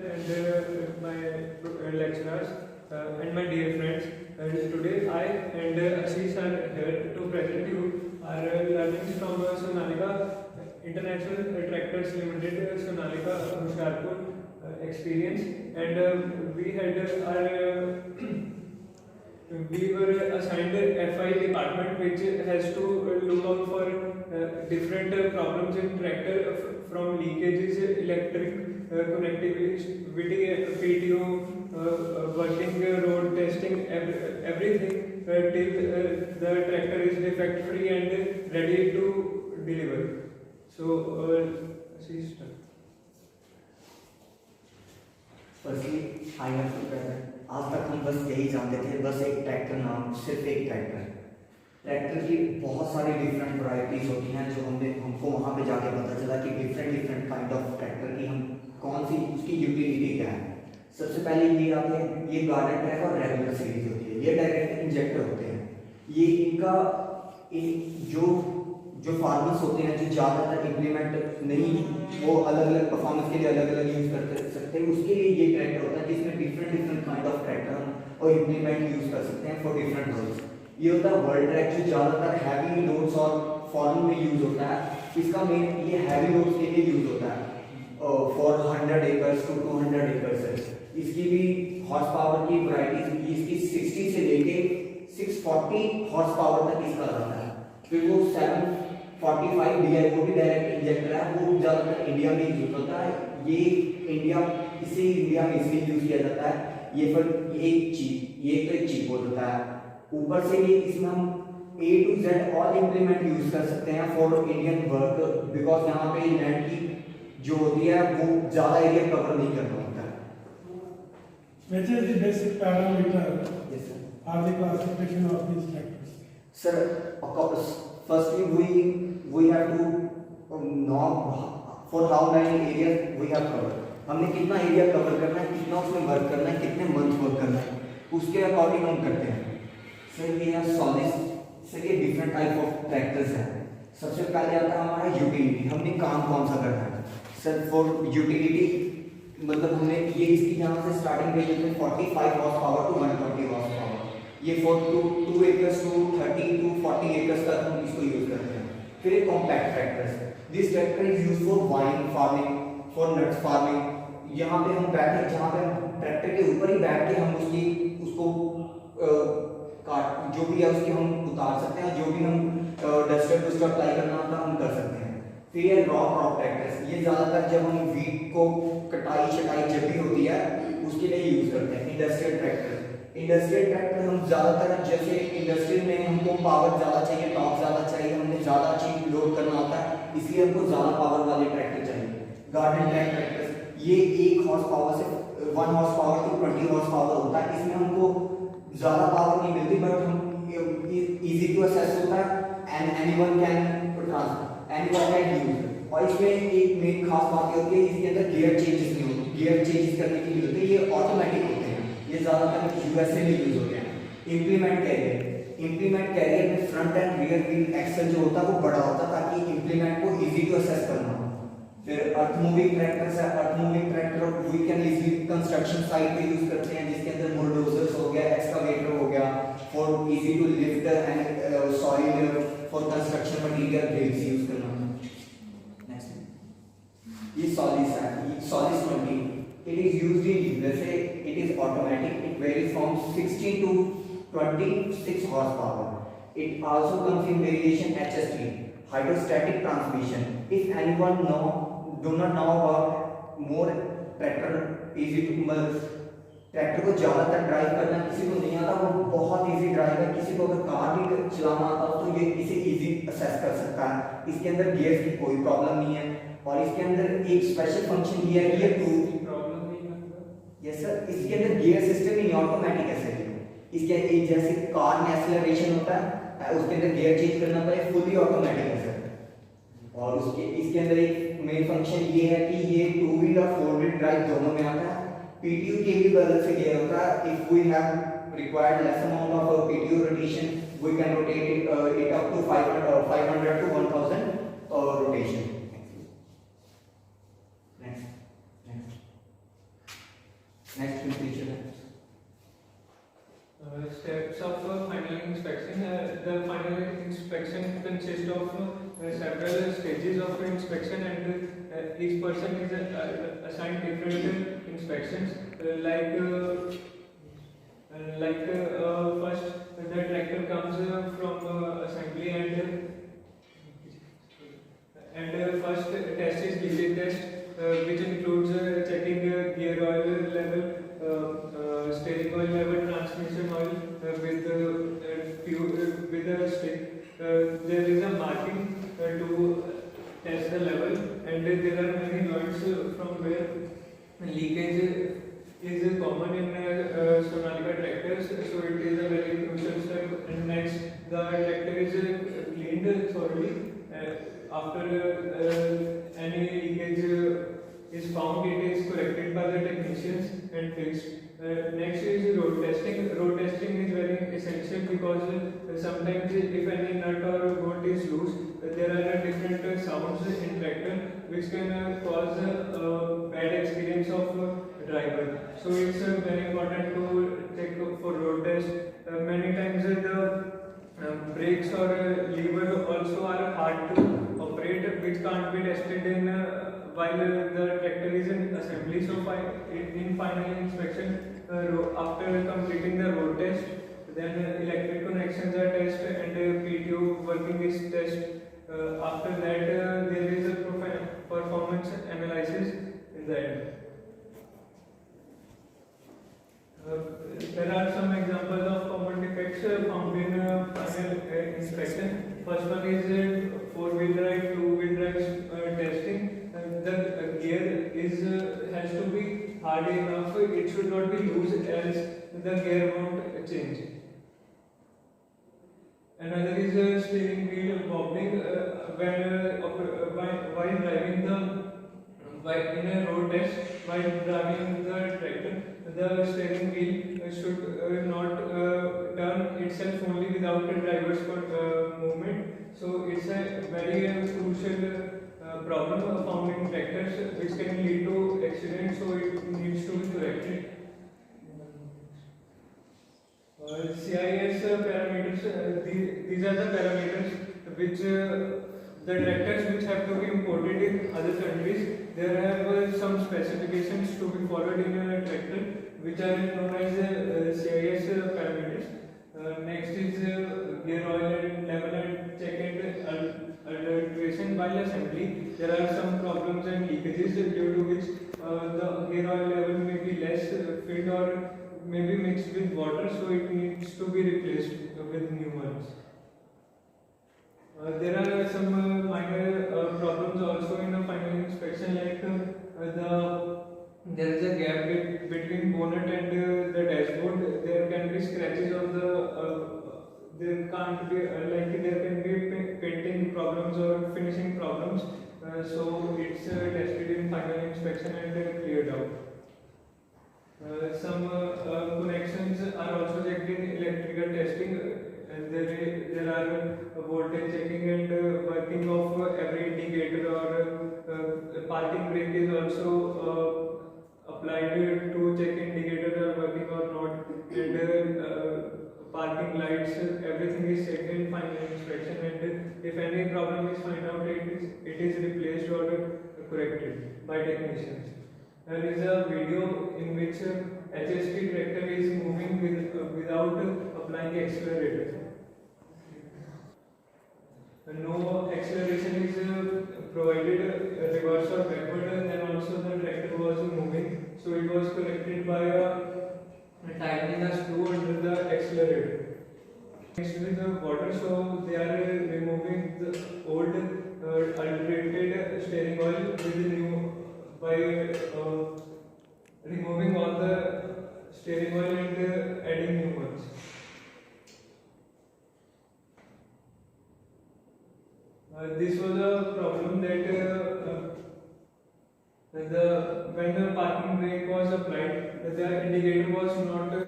and my lecturers and my dear friends. Today I and Ashish are here to present you our learnings from Sonalika International Tractors Limited, Sonalika Hoshiarpur experience, and we had our we were assigned a FI department which has to look out for different problems in tractor from leakages, electric connectivity, PTO, working road testing, everything till the tractor is defect free and ready to deliver. So, assistant. Firstly, I have to present. आज तक हम बस यही जानते थे, बस एक tractor नाम, सिर्फ एक ट्रैक्टर। ट्रैक्टर की बहुत सारी डिफरेंट वैरायटीज होती हैं जो हमको वहाँ पे जाके पता चला कि डिफरेंट काइंड ऑफ ट्रैक्टर की हम कौन सी उसकी यूटिलिटी क्या है। सबसे पहले ये आते हैं, ये गार्डन ट्रैक और रेगुलर सीरीज होती है, ये डायरेक्ट इंजेक्टर होते हैं। ये इनका जो फार्मर्स होते हैं जो ज़्यादातर इम्प्लीमेंट नहीं, वो अलग अलग परफॉर्मेंस के लिए अलग अलग यूज़ कर सकते हैं, उसके लिए ये ट्रैक्टर होता है जिसमें डिफरेंट काइंड ऑफ ट्रैक्टर हम और इम्प्लीमेंट यूज़ कर सकते हैं फॉर डिफरेंट रोल्स। ये होता है वर्ल्ड ट्रैक जो ज़्यादातर हैवी लोड्स और फॉर्म में यूज़ होता है। इसका मेन ये हैवी लोड्स के लिए यूज़ होता है फॉर 100 एकर्स टू 200 एकर्स। इसकी भी हॉर्स पावर की वैरायटीज, इसकी 60 से लेके 640 हॉर्स पावर तक इसका रहता है। फिर वो 745 DI वो भी डायरेक्ट इंजेक्टर है, वो ज़्यादातर इंडिया में यूज होता है। ये इंडिया में इसलिए यूज किया जाता है, ये पर एक चीप होता है। ऊपर से ये इसमें हम A to Z all implement use कर सकते हैं फॉर इंडियन वर्क, बिकॉज यहाँ पे लैंड की जो होती है वो ज़्यादा एरिया कवर नहीं करना होता है। Which is the basic parameter Yes, sir. of the classification of these tractors? Sir, of course, firstly we have to know for how many areas we have covered. हमने कितना एरिया कवर करना है, कितना उसमें वर्क करना है, कितने month work करना है, उसके अकॉर्डिंग हम करते हैं। सर ये है सॉलिस, सर ये डिफरेंट टाइप ऑफ ट्रैक्टर्स हैं। सबसे पहले आता है हमारा यूटिलिटी, हमने काम कौन सा करना है। सर फॉर यूटिलिटी मतलब हमने ये इसकी यहाँ से स्टार्टिंग रेंज है 45 horsepower to 120 horsepower. ये for 2 acres to 30 to 40 acres तक हम इसको यूज करते हैं। फिर एक कॉम्पैक्ट ट्रैक्टर है, this tractor is use for wine farming, for nuts farming. यहाँ पे हम बैठे, जहाँ पे हम ट्रैक्टर के ऊपर ही बैठ के हम उसको काट जो भी है उसके हम उतार सकते हैं, जो भी हम डस्टर अप्लाई करना होता है हम कर सकते हैं। फिर ये रॉ क्रॉप ट्रैक्टर्स, ये ज़्यादातर जब हम वीट को कटाई छटाई जब भी होती है उसके लिए यूज करते हैं। इंडस्ट्रियल ट्रैक्टर हम ज़्यादातर जैसे इंडस्ट्री में हमको पावर ज़्यादा चाहिए, टॉर्क ज़्यादा चाहिए, हमने ज़्यादा चीज लोड करना होता है, इसलिए हमको ज़्यादा पावर वाले ट्रैक्टर चाहिए। गार्डन ट्रैक्टर्स ये 1 हॉर्स पावर से 1 horsepower to 20 horsepower होता है। इसमें हमको ज़्यादा पावर नहीं मिलती, बट हम इजी टू असेस होता है एंड एनीवन कैन यूज। और इसमें एक मेन खास बात होती है, इसके अंदर गियर चेंजेस नहीं होते, गियर चेंजेस करने के लिए होते हैं, ये ऑटोमेटिक होते हैं, ये ज़्यादातर यूएसए में यूज होते हैं। इम्प्लीमेंट कैरियर में front and rear wheel axle जो होता है वो बड़ा होता है ताकि इम्प्लीमेंट को इजी टू असेस करना हो। फिर अर्थ मूविंग ट्रैक्टर्स है, earth moving tractor we can easily construction site पे यूज करते हैं, जिसके अंदर बुलडोजर्स हो गया, एक्सकावेटर हो गया, for easy to lift and soil for construction material grades use करना। नेक्स्ट ये सॉलिस है, Solis 20, it is used in वैसे it is automatic, it varies from 60 to 26 horsepower. It also comes in variation HST, hydrostatic transmission. If anyone do not know about more tractor easy to tractor को ज़्यादातर drive करना किसी को नहीं आता, वो बहुत इजी ड्राइव है। किसी को अगर कार भी चलाना आता हो तो ये इसे इजी असेस कर सकता है। इसके अंदर गियर्स की कोई प्रॉब्लम नहीं है, और इसके अंदर एक स्पेशल फंक्शन ये है, गियर 2 प्रॉब्लम नहीं है। यस सर, इसके अंदर गियर सिस्टम ही ऑटोमेटिक है सर। इसके एक जैसे कार में एक्सेलरेशन होता है, उसके अंदर गियर चेंज करना पड़े, फुली ऑटोमेटिक है सर। और इसके अंदर एक मेन फंक्शन ये है कि ये 2 व्हील और 4 व्हील ड्राइव दोनों में आता है। PTO के भी बदल से गियर होता है। If we have required less amount of PTO rotation, we can rotate it up to 500 to 1000 rotation. Next next feature है Steps of final inspection. The final inspection consists of several stages of inspection, and each person is assigned different inspections. First, the tractor comes from assembly, and first test is leakage test, which includes checking gear oil level, steering oil level, transmission oil with a stick. There is a marking to test the level, and there are many joints from where leakage is common in Sonalika tractors, so it is a very crucial step. And next, the tractor is cleaned thoroughly. After any leakage is found, it is corrected by the technicians and fixed. Next is road testing. Road testing is very essential because sometimes if any nut or bolt is loose, there are different sounds in tractor which can cause bad experience of driver. So it's very important to check for road test. Many times the brakes or lever also are hard to operate, which can't be tested in while the tractor is in assembly. So in final inspection, after completing the road test, then electric connections are tested and PTO working is tested. After that, there is a performance analysis in the end. There are some examples of common defects found in final inspection. First one is four-wheel drive, two-wheel drive testing. The gear has to be hard enough. It should not be loose, else the gear won't change. Another is steering wheel wobbling while driving in a road test. While driving the tractor, the steering wheel should not turn itself only without the driver's movement. So it's a very crucial problem found in tractors which can lead to accidents. So it needs to be corrected. CIS parameters. These are the parameters which the tractors which have to be imported in other countries. There have some specifications to be followed in a tractor, which are known as CIS parameters. Next is gear oil and level and check and adulteration while assembly. There are some problems and leakages due to which the gear oil level may be less filled or may be mixed with water, so it needs to be replaced with new ones. There are some minor problems also in the final inspection, like there is a gap between bonnet and the dashboard. There can be scratches on there can't be there can be painting problems or finishing problems. So it's tested in final inspection and cleared out. Some connections are also checked in electrical testing, and there are voltage checking and working of every indicator, or parking brake is also applied to check indicators are working or not, and parking lights, everything is checked in final inspection, and if any problem is found out, it is replaced or corrected by technicians. There is a video in which HST tractor is moving without applying accelerator. No acceleration is provided, reverse or backward, then also the tractor was moving, so it was corrected by tightening a screw under the accelerator. Next is the water, so they are removing the old adulterated steering oil with the new by removing all the steering oil and adding new ones. This was a problem that when the parking brake was applied, the indicator was not